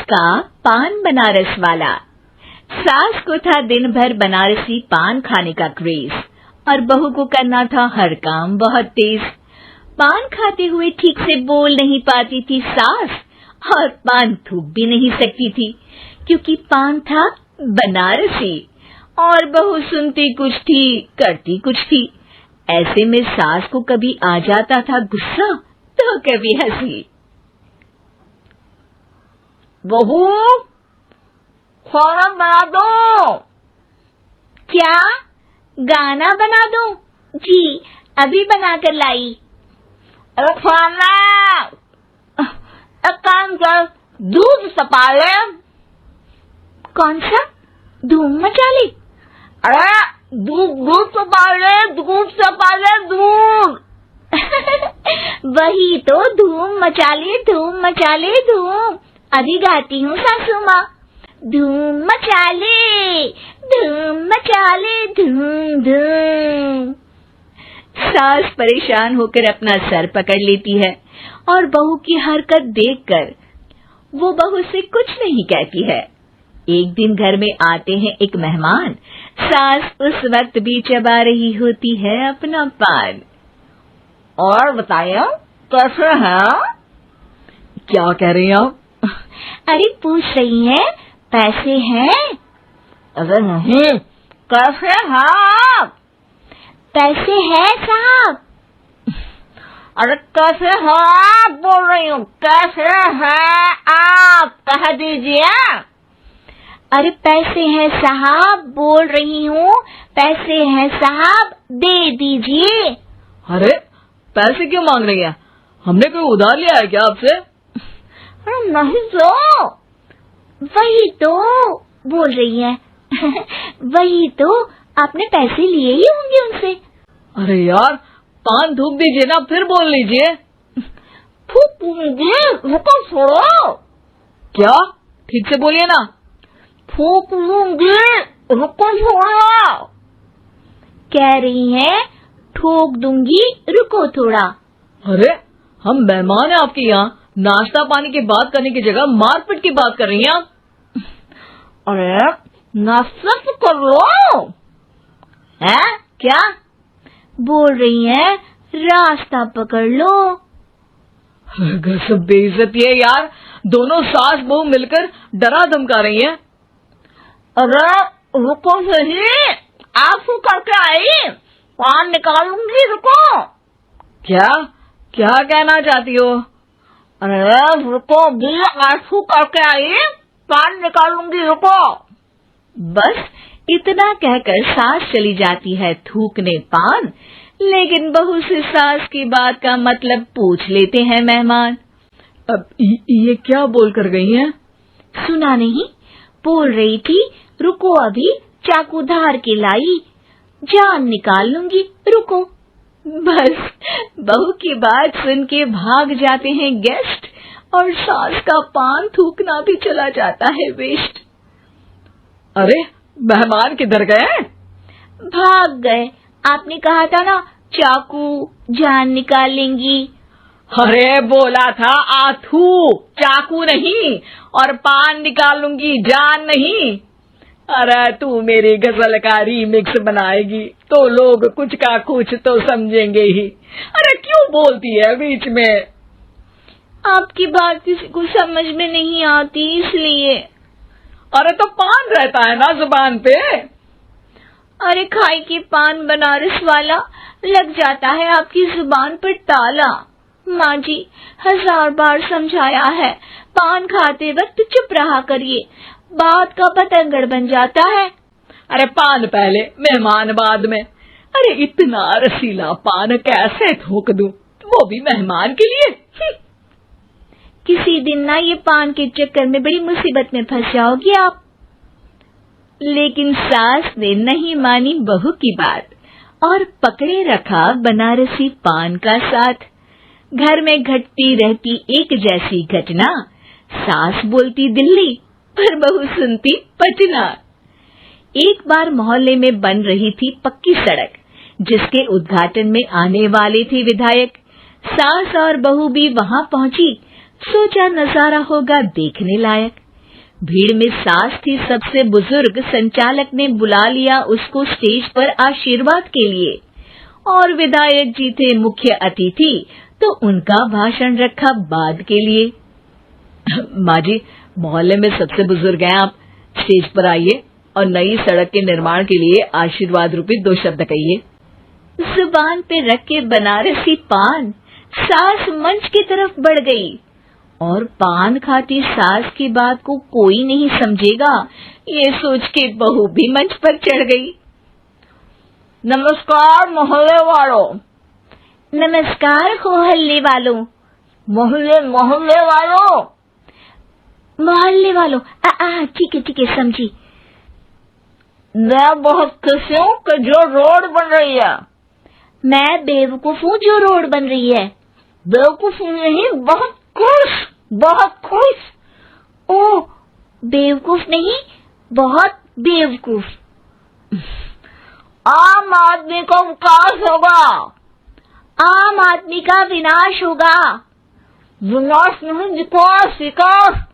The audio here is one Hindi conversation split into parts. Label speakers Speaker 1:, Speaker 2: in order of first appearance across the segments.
Speaker 1: का पान बनारस वाला। सास को था दिन भर बनारसी पान खाने का क्रेज और बहू को करना था हर काम बहुत तेज। पान खाते हुए ठीक से बोल नहीं पाती थी सास और पान थूक भी नहीं सकती थी क्योंकि पान था बनारसी और बहू सुनती कुछ थी करती कुछ थी। ऐसे में सास को कभी आ जाता था गुस्सा तो कभी हंसी।
Speaker 2: बहू, खाना बना दो।
Speaker 1: क्या गाना बना दूं? जी अभी बनाकर लाई।
Speaker 2: अरे खाना, एक काम कर, दूध तपा ले।
Speaker 1: कौन सा? धूम मचा ले?
Speaker 2: अरे दूध तपा ले, दूध तपा ले, दूध।
Speaker 1: वही तो, धूम मचा ले, धूम मचा ले, धूम। अभी गाती हूँ सासू माँ। धूम मचा ले, धूम मचा ले, धूम धूम। सास परेशान होकर अपना सर पकड़ लेती है और बहू की हरकत देखकर वो बहू से कुछ नहीं कहती है। एक दिन घर में आते हैं एक मेहमान। सास उस वक्त भी चबा रही होती है अपना पान।
Speaker 2: और बताइए कैसे हैं?
Speaker 1: क्या कह रही हैं आप? अरे पूछ रही हैं पैसे हैं?
Speaker 2: अरे नहीं, कैसे हैं आप?
Speaker 1: पैसे हैं साहब।
Speaker 2: अरे कैसे हैं आप बोल रही हूँ, कैसे हैं आप कह दीजिए।
Speaker 1: अरे पैसे हैं साहब बोल रही हूँ, पैसे हैं साहब दे दीजिए।
Speaker 3: अरे पैसे क्यों मांग रही हैं? हमने कोई उधार लिया है क्या आपसे?
Speaker 2: नहीं तो।
Speaker 1: वही तो बोल रही है। वही तो, आपने पैसे लिए ही होंगे उनसे।
Speaker 3: अरे यार पान थूक दीजिए ना, फिर बोल लीजिए।
Speaker 2: थूक लूंगी, रुको छोड़ो।
Speaker 3: क्या? ठीक से बोलिए ना।
Speaker 2: थूक लूंगी, रुको छोड़ो।
Speaker 1: कह रही हैं ठोक दूंगी, रुको थोड़ा।
Speaker 3: अरे हम मेहमान हैं आपके यहाँ, नाश्ता पानी की बात करने की जगह मारपीट की बात कर रही हैं आप।
Speaker 2: अरे नाश्ता तो कर लो।
Speaker 1: है क्या बोल रही हैं? रास्ता पकड़ लो।
Speaker 3: गजब बेइज्जती है यार, दोनों सास बहू मिलकर डरा धमका रही हैं।
Speaker 2: अरे रुको सही, आंसू करके आई, पान निकालूंगी, रुको।
Speaker 3: क्या क्या कहना चाहती हो?
Speaker 2: अरे रुको भी, आंसू करके आई, पान निकालूंगी, रुको।
Speaker 1: बस इतना कहकर सास चली जाती है थूकने पान, लेकिन बहू से सास की बात का मतलब पूछ लेते हैं मेहमान।
Speaker 3: अब ये क्या बोल कर गई हैं?
Speaker 1: सुना नहीं? बोल रही थी रुको अभी चाकू धार के लाई, जान निकाल लूंगी, रुको। बस बहू की बात सुन के भाग जाते हैं गेस्ट और सास का पान थूकना भी चला जाता है वेस्ट।
Speaker 3: अरे मेहमान किधर गए?
Speaker 1: भाग गए। आपने कहा था ना चाकू जान निकाल लेंगी।
Speaker 3: अरे बोला था आथू, चाकू नहीं, और पान निकाल लूंगी, जान नहीं। अरे तू मेरी गजल का रीमिक्स बनाएगी तो लोग कुछ का कुछ तो समझेंगे ही। अरे क्यों बोलती है बीच में?
Speaker 1: आपकी बात किसी को समझ में नहीं आती इसलिए।
Speaker 3: अरे तो पान रहता है ना जुबान पे।
Speaker 1: अरे खाई के पान बनारस वाला, लग जाता है आपकी जुबान पर ताला। माँ जी 1000 बार समझाया है, पान खाते वक्त चुप रहा करिए, बात का बतंगड़ बन जाता है।
Speaker 3: अरे पान पहले मेहमान बाद में। अरे इतना रसीला पान कैसे थूक दूं, वो भी मेहमान के लिए।
Speaker 1: किसी दिन ना ये पान के चक्कर में बड़ी मुसीबत में फंस जाओगी आप। लेकिन सास ने नहीं मानी बहू की बात और पकड़े रखा बनारसी पान का साथ। घर में घटती रहती एक जैसी घटना, सास बोलती दिल्ली पर बहू सुनती पटना। एक बार मोहल्ले में बन रही थी पक्की सड़क, जिसके उद्घाटन में आने वाले थे विधायक। सास और बहू भी वहां पहुंची, सोचा नजारा होगा देखने लायक। भीड़ में सास थी सबसे बुजुर्ग। संचालक ने बुला लिया उसको स्टेज पर आशीर्वाद के लिए, और विधायक जी थे मुख्य अतिथि, तो उनका भाषण रखा बाद के लिए।
Speaker 3: माँ जी, मोहल्ले में सबसे बुजुर्ग हैं आप, स्टेज पर आइए और नई सड़क के निर्माण के लिए आशीर्वाद रूपी 2 शब्द कहिए।
Speaker 1: जुबान पे रख के बनारसी पान सास मंच की तरफ बढ़ गई, और पान खाती सास की बात को कोई नहीं समझेगा, ये सोच के बहू भी मंच पर चढ़ गई।
Speaker 2: नमस्कार मोहल्ले वालों।
Speaker 1: नमस्कार मोहल्ले वालों।
Speaker 2: मोहल्ले वालों।
Speaker 1: मोहल्ले वालों, ठीक है समझी।
Speaker 2: मैं बहुत खुश हूँ कि जो रोड बन रही है।
Speaker 1: मैं बेवकूफ हूँ जो रोड बन रही है।
Speaker 2: बेवकूफ नहीं, बहुत खुश।
Speaker 1: ओ, बेवकूफ नहीं, बहुत बेवकूफ।
Speaker 2: आम आदमी का विकास होगा।
Speaker 1: आम आदमी का विनाश होगा।
Speaker 2: विनाश नहीं, विकास।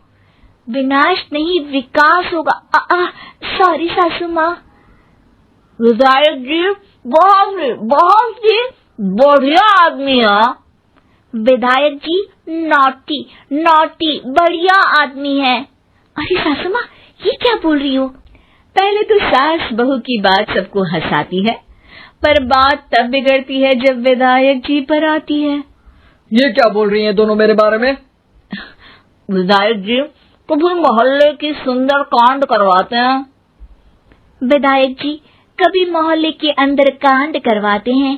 Speaker 1: विनाश नहीं, विकास होगा। सॉरी सासू माँ।
Speaker 2: विधायक जी बहुत ही बढ़िया आदमी है।
Speaker 1: विधायक जी नॉटी बढ़िया आदमी है। अरे सासू माँ, ये क्या बोल रही हो?
Speaker 3: पहले तो सास बहू की बात सबको हंसाती है, पर बात तब बिगड़ती है जब विधायक जी पर आती है।
Speaker 4: ये क्या बोल रही हैं दोनों मेरे बारे में?
Speaker 2: विधायक जी कभी मोहल्ले की सुंदर कांड करवाते हैं।
Speaker 1: विधायक जी कभी मोहल्ले के अंदर कांड करवाते हैं।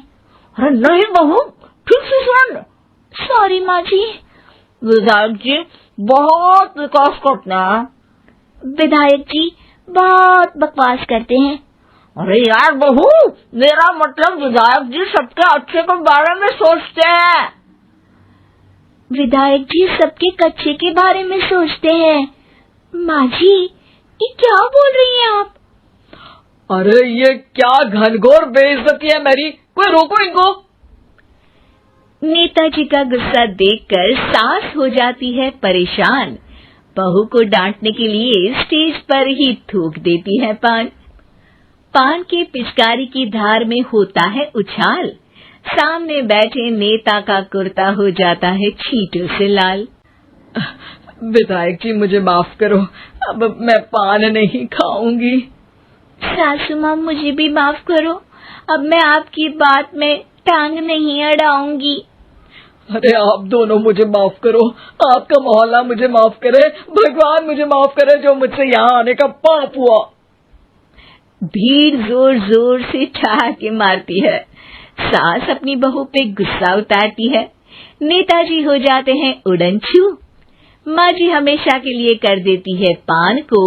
Speaker 2: अरे नहीं बहू, ठीक से सुन।
Speaker 1: सॉरी माँ जी।
Speaker 2: विधायक जी बहुत विकास करते हैं।
Speaker 1: विधायक जी बहुत बकवास करते हैं।
Speaker 2: अरे यार बहू, मेरा मतलब विधायक जी सबके अच्छे के बारे में सोचते हैं।
Speaker 1: विधायक जी सबके कच्चे के बारे में सोचते हैं। माँ जी ये क्या बोल रही हैं आप?
Speaker 4: अरे ये क्या घनघोर बेइज्जती है मेरी, कोई रोको इनको।
Speaker 3: नेताजी का गुस्सा देखकर सास हो जाती है परेशान। बहू को डांटने के लिए स्टेज पर ही थूक देती है पान के पिचकारी की धार में होता है उछाल। सामने बैठे नेता का कुर्ता हो जाता है छींटों से लाल।
Speaker 4: विधायक जी मुझे माफ करो, अब मैं पान नहीं खाऊंगी।
Speaker 1: सासू माँ मुझे भी माफ करो, अब मैं आपकी बात में टांग नहीं अड़ाऊंगी।
Speaker 4: अरे आप दोनों मुझे माफ करो, आपका मोहल्ला मुझे माफ करे, भगवान मुझे माफ करे जो मुझसे यहाँ आने का पाप हुआ।
Speaker 3: भीड़ जोर जोर से ठहाके मारती है। सास अपनी बहू पे गुस्सा उतारती है। नेताजी हो जाते हैं उड़नछू। माँ जी हमेशा के लिए कर देती है पान को